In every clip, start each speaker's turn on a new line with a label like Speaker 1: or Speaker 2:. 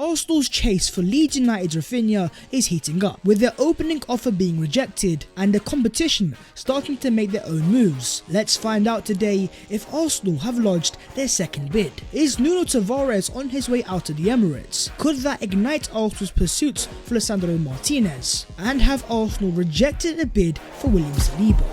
Speaker 1: Arsenal's chase for Leeds United's Raphinha is heating up, with their opening offer being rejected and the competition starting to make their own moves. Let's find out today if Arsenal have lodged their second bid. Is Nuno Tavares on his way out of the Emirates? Could that ignite Arsenal's pursuits for Lisandro Martinez? And have Arsenal rejected a bid for William Saliba?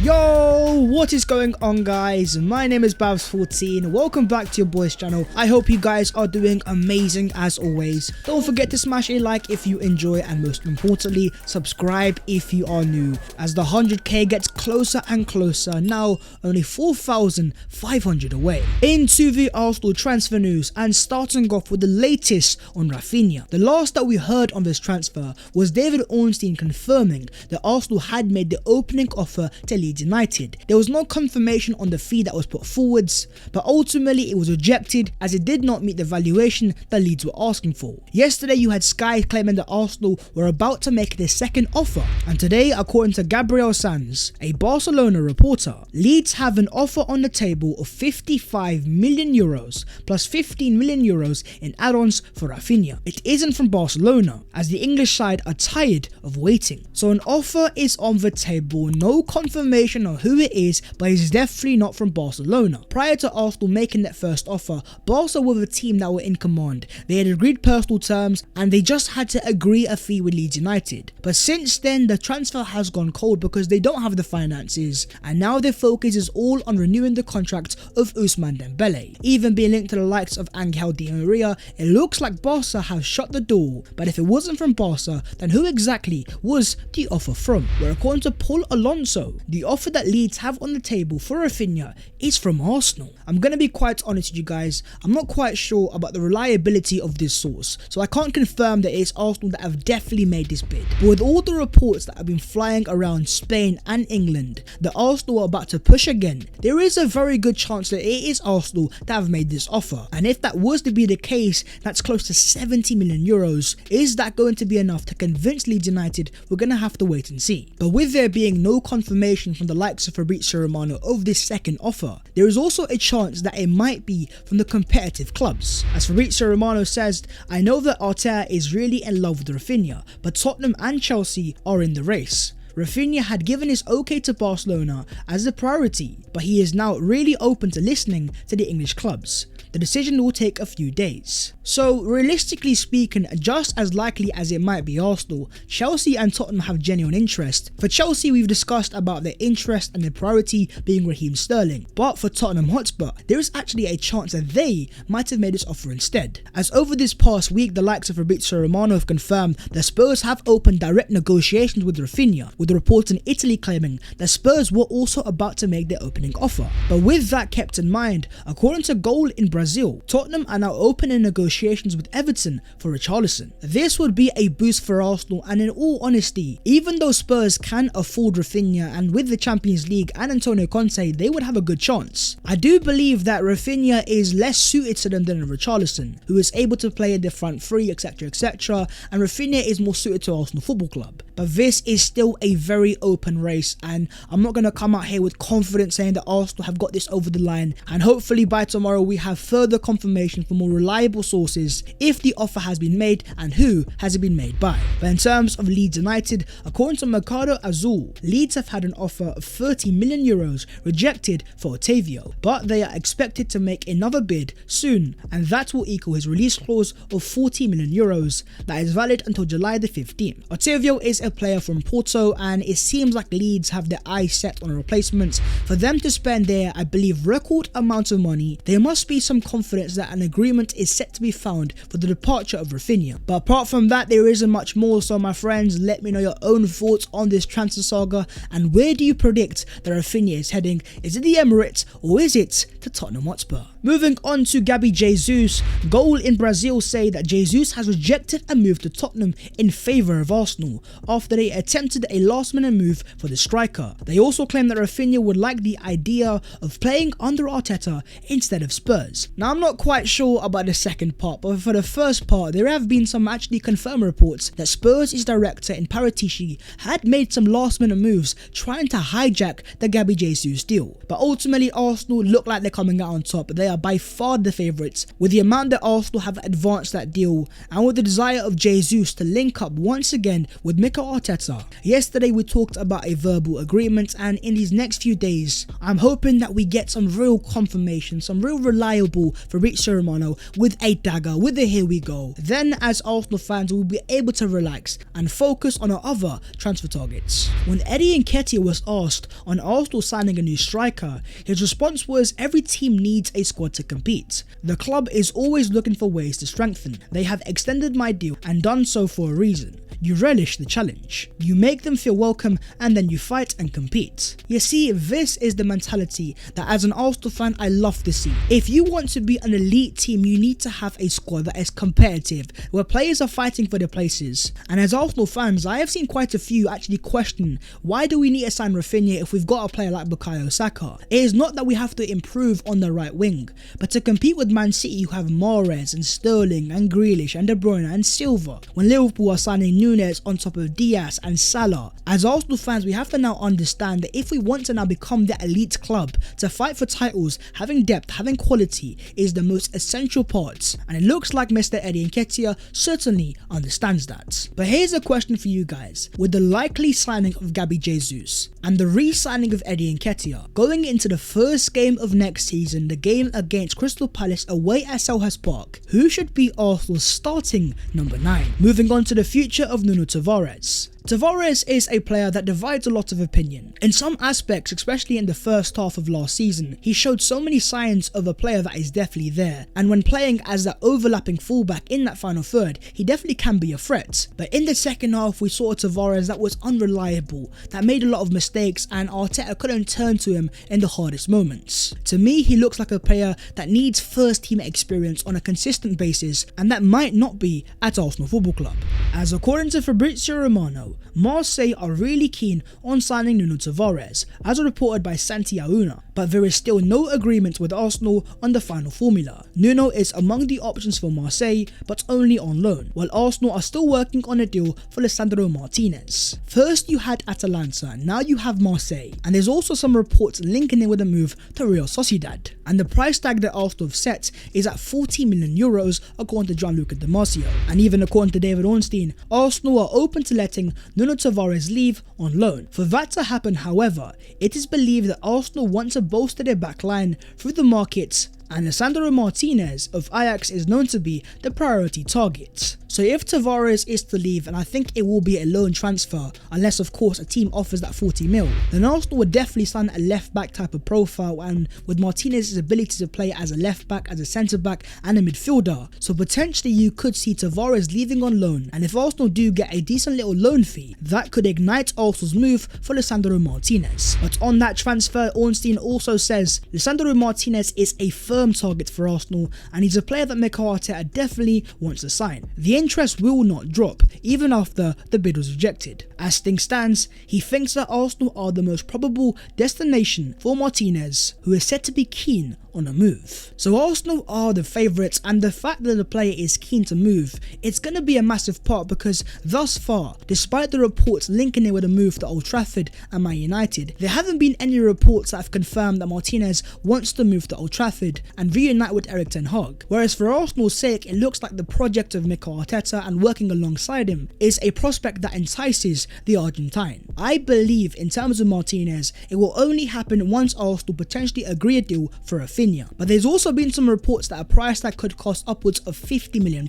Speaker 1: Yo, what is going on, guys? My name is Babs14. Welcome back to your boys channel. I hope you guys are doing amazing as always. Don't forget to smash a like if you enjoy, and most importantly, subscribe if you are new, as the 100k gets closer and closer, now only 4,500 away. Into the Arsenal transfer news, and starting off with the latest on Raphinha. The last that we heard on this transfer was David Ornstein confirming that Arsenal had made the opening offer to Leeds United. There was no confirmation on the fee that was put forwards, but ultimately it was rejected as it did not meet the valuation that Leeds were asking for. Yesterday you had Sky claiming that Arsenal were about to make their second offer, and today, according to Gabriel Sanz, a Barcelona reporter, Leeds have an offer on the table of 55 million euros plus 15 million euros in add-ons for Raphinha. It isn't from Barcelona, as the English side are tired of waiting. So an offer is on the table, no confirmation on who it is, but it's definitely not from Barcelona. Prior to Arsenal making that first offer, Barca were the team that were in command. They had agreed personal terms and they just had to agree a fee with Leeds United. But since then, the transfer has gone cold because they don't have the finances, and now their focus is all on renewing the contract of Ousmane Dembele. Even being linked to the likes of Angel Di Maria, it looks like Barca have shut the door. But if it wasn't from Barca, then who exactly was the offer from? Well, according to Paul Alonso, the offer that Leeds have on the table for Raphinha is from Arsenal. I'm going to be quite honest with you guys, I'm not quite sure about the reliability of this source, so I can't confirm that it's Arsenal that have definitely made this bid. But with all the reports that have been flying around Spain and England that Arsenal are about to push again, there is a very good chance that it is Arsenal that have made this offer. And if that was to be the case, that's close to 70 million euros. Is that going to be enough to convince Leeds United? We're going to have to wait and see. But with there being no confirmation from the likes of Fabrizio Romano of this second offer, there is also a chance that it might be from the competitive clubs. As Fabrizio Romano says, I know that Arteta is really in love with Raphinha, but Tottenham and Chelsea are in the race. Raphinha had given his okay to Barcelona as a priority, but he is now really open to listening to the English clubs. The decision will take a few days. So realistically speaking, just as likely as it might be Arsenal, Chelsea and Tottenham have genuine interest. For Chelsea, we've discussed about their interest and their priority being Raheem Sterling, but for Tottenham Hotspur, there is actually a chance that they might have made this offer instead. As over this past week, the likes of Fabrizio Romano have confirmed that Spurs have opened direct negotiations with Raphinha, with the reports in Italy claiming that Spurs were also about to make their opening offer. But with that kept in mind, according to Goal in Brazil, Tottenham are now open in negotiations with Everton for Richarlison. This would be a boost for Arsenal, and in all honesty, even though Spurs can afford Raphinha, and with the Champions League and Antonio Conte, they would have a good chance. I do believe that Raphinha is less suited to them than Richarlison, who is able to play in the front three, etc, etc, and Raphinha is more suited to Arsenal Football Club. But this is still a very open race, and I'm not going to come out here with confidence saying that Arsenal have got this over the line, and hopefully by tomorrow we have further confirmation from more reliable sources if the offer has been made and who has it been made by. But in terms of Leeds United, according to Mercado Azul, Leeds have had an offer of 30 million euros rejected for Otavio, but they are expected to make another bid soon, and that will equal his release clause of 40 million euros that is valid until July the 15th. Otavio is a player from Porto, and it seems like Leeds have their eyes set on a replacement. For them to spend their, I believe, record amount of money, there must be some confidence that an agreement is set to be found for the departure of Raphinha. But apart from that, there isn't much more, so my friends, let me know your own thoughts on this transfer saga, and where do you predict that Raphinha is heading? Is it the Emirates or is it to Tottenham Hotspur? Moving on to Gabriel Jesus, Goal in Brazil say that Jesus has rejected a move to Tottenham in favour of Arsenal after they attempted a last-minute move for the striker. They also claimed that Raphinha would like the idea of playing under Arteta instead of Spurs. Now, I'm not quite sure about the second part, but for the first part, there have been some actually confirmed reports that Spurs' director in Paratici had made some last-minute moves trying to hijack the Gabriel Jesus deal. But ultimately, Arsenal look like they're coming out on top. They are by far the favourites, with the amount that Arsenal have advanced that deal and with the desire of Jesus to link up once again with Mikel Arteta. Yesterday we talked about a verbal agreement, and in these next few days I'm hoping that we get some real confirmation, some real reliable Fabrizio Romano with a dagger, with a here we go. Then as Arsenal fans we'll be able to relax and focus on our other transfer targets. When Eddie Nketiah was asked on Arsenal signing a new striker, his response was every team needs a squad to compete. The club is always looking for ways to strengthen. They have extended my deal and done so for a reason. You relish the challenge. You make them feel welcome and then you fight and compete. You see, this is the mentality that as an Arsenal fan I love to see. If you want to be an elite team, you need to have a squad that is competitive, where players are fighting for their places. And as Arsenal fans, I have seen quite a few actually question, why do we need to sign Raphinha if we've got a player like Bukayo Saka? It is not that we have to improve on the right wing, but to compete with Man City you have Mahrez and Sterling and Grealish and De Bruyne and Silva, when Liverpool are signing Nunes on top of Diaz and Salah. As Arsenal fans, we have to now understand that if we want to now become the elite club to fight for titles, having depth, having quality is the most essential part, and it looks like Mr. Eddie Nketiah certainly understands that. But here's a question for you guys. With the likely signing of Gabriel Jesus and the re-signing of Eddie Nketiah, going into the first game of next season, the game against Crystal Palace away at Selhurst Park, who should be Arsenal's starting number 9? Moving on to the future of Nuno Tavares. Tavares is a player that divides a lot of opinion. In some aspects, especially in the first half of last season, he showed so many signs of a player that is definitely there, and when playing as that overlapping fullback in that final third, he definitely can be a threat. But in the second half we saw a Tavares that was unreliable, that made a lot of mistakes, and Arteta couldn't turn to him in the hardest moments. To me, he looks like a player that needs first team experience on a consistent basis, and that might not be at Arsenal Football Club. As according to Fabrizio Romano, Marseille are really keen on signing Nuno Tavares, as reported by Santi Auna, but there is still no agreement with Arsenal on the final formula. Nuno is among the options for Marseille, but only on loan, while Arsenal are still working on a deal for Lisandro Martinez. First you had Atalanta, now you have Marseille, and there's also some reports linking in with a move to Real Sociedad, and the price tag that Arsenal have set is at 40 million euros according to Gianluca Di Marzio, and even according to David Ornstein, Arsenal are open to letting Nuno Tavares leave on loan. For that to happen, however, it is believed that Arsenal want to bolster their backline through the markets, and Lisandro Martinez of Ajax is known to be the priority target. So if Tavares is to leave, and I think it will be a loan transfer, unless of course a team offers that 40 mil, then Arsenal would definitely sign a left back type of profile, and with Martinez's ability to play as a left back, as a centre back and a midfielder, so potentially you could see Tavares leaving on loan, and if Arsenal do get a decent little loan fee, that could ignite Arsenal's move for Lisandro Martinez. But on that transfer, Ornstein also says Lisandro Martinez is a firm target for Arsenal, and he's a player that Mikel Arteta definitely wants to sign. The interest will not drop, even after the bid was rejected. As things stands, he thinks that Arsenal are the most probable destination for Martinez, who is said to be keen on a move. So Arsenal are the favourites, and the fact that the player is keen to move, it's going to be a massive part, because thus far, despite the reports linking it with a move to Old Trafford and Man United, there haven't been any reports that have confirmed that Martinez wants to move to Old Trafford and reunite with Erik ten Hag. Whereas for Arsenal's sake, it looks like the project of Mikel Arteta and working alongside him is a prospect that entices the Argentine. I believe in terms of Martinez, it will only happen once Arsenal potentially agree a deal for Raphinha. But there's also been some reports that a price tag could cost upwards of £50 million.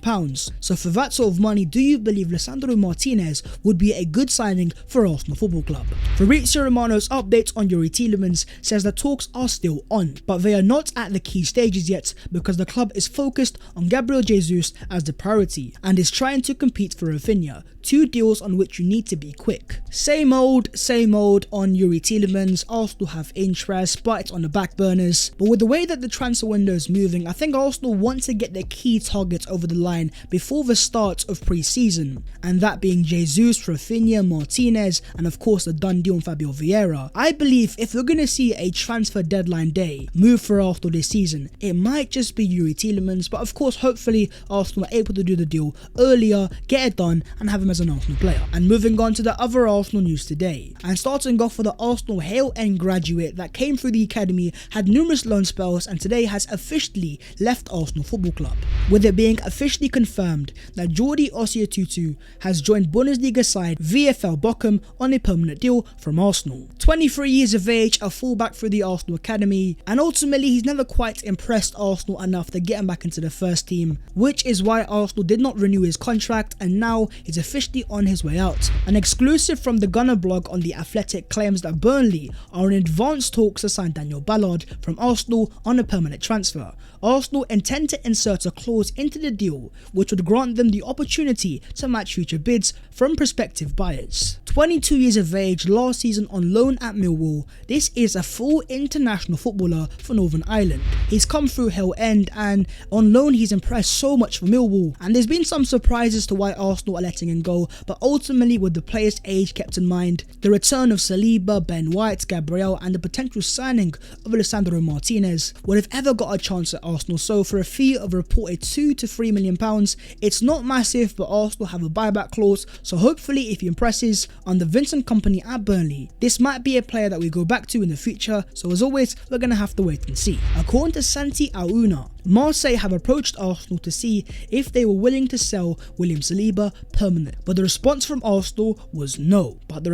Speaker 1: So for that sort of money, do you believe Lisandro Martinez would be a good signing for Arsenal Football Club? Fabrizio Romano's update on Youri Tielemans says that talks are still on, but they are not at the key stages yet, because the club is focused on Gabriel Jesus as the priority and is trying to compete for Raphinha. 2 deals on which you need to be quick. Same old on Youri Tielemans. Arsenal have interest, but it's on the back burners. But with the way that the transfer window is moving, I think Arsenal want to get their key targets over the line before the start of pre-season, and that being Jesus, Raphinha, Martinez, and of course the done deal on Fabio Vieira. I believe if we're going to see a transfer deadline day move for Arsenal this season, it might just be Youri Tielemans, but of course hopefully Arsenal are able to do the deal earlier, get it done, and have him as an Arsenal player. And moving on to the other Arsenal news today, and starting off with the Arsenal Hale End graduate that came through the academy, had numerous loan spells, and today has officially left Arsenal Football Club, with it being officially confirmed that Jordi Osei-Tutu has joined Bundesliga side VfL Bochum on a permanent deal from Arsenal. 23 years of age, a fullback through the Arsenal academy, and ultimately he's never quite impressed Arsenal enough to get him back into the first team, which is why Arsenal did not renew his contract, and now he's officially on his way out. An exclusive from the Gunner blog on The Athletic claims that Burnley are in advanced talks to sign Daniel Ballard from Arsenal on a permanent transfer. Arsenal intend to insert a clause into the deal which would grant them the opportunity to match future bids from prospective buyers. 22 years of age, last season on loan at Millwall, this is a full international footballer for Northern Ireland. He's come through Hale End, and on loan he's impressed so much for Millwall, and there's been some surprises to why Arsenal are letting him go, but ultimately with the player's age kept in mind, the return of Saliba, Ben White, Gabriel, and the potential signing of Alessandro Martinez would have ever got a chance at Arsenal. So for a fee of a reported £2 to £3 million, it's not massive, but Arsenal have a buyback clause, so hopefully if he impresses on the Vincent Company at Burnley, this might be a player that we go back to in the future, so as always we're going to have to wait and see. According to Santi Aouna, Marseille have approached Arsenal to see if they were willing to sell William Saliba permanent, but the response from Arsenal was no. An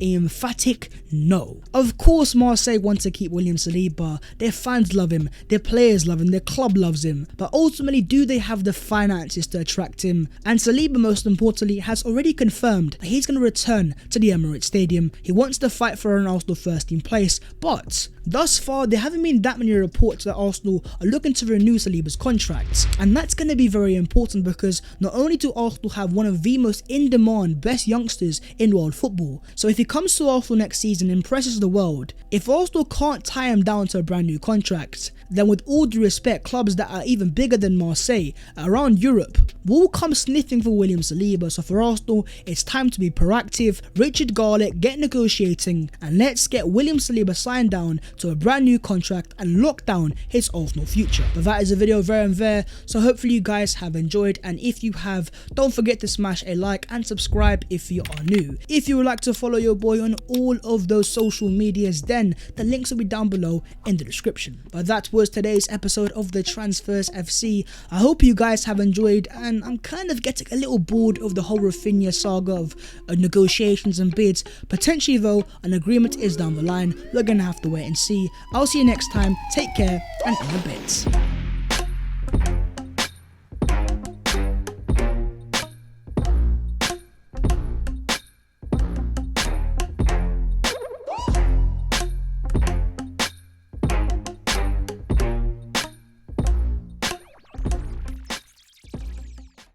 Speaker 1: emphatic no. Of course Marseille want to keep William Saliba, their fans love him, their players love him, their club loves him, but ultimately do they have the finances to attract him? And Saliba, most importantly, has already confirmed that he's going to return to the Emirates Stadium. He wants to fight for an Arsenal first team place, but thus far there haven't been that many reports that Arsenal are looking to renew Saliba's contract, and that's going to be very important because not only do Arsenal have one of the most in-demand best youngsters in world football, so if he comes to Arsenal next season and impresses the world, if Arsenal can't tie him down to a brand new contract, then with all due respect, clubs that are even bigger than Marseille around Europe will come sniffing for William Saliba. So for Arsenal, it's time to be proactive, Richard Garlick, get negotiating, and let's get William Saliba signed down to a brand new contract and lock down his Arsenal future. But that is a video there and there, so hopefully you guys have enjoyed, and if you have, don't forget to smash a like and subscribe if you are new. If you would like to follow your boy on all of those social medias, then the links will be down below in the description. But that was today's episode of the Transfers FC. I hope you guys have enjoyed, and I'm kind of getting a little bored of the whole Raphinha saga of negotiations and bids. Potentially though, an agreement is down the line. We're gonna have to wait and see. I'll see you next time. Take care, and in a bit.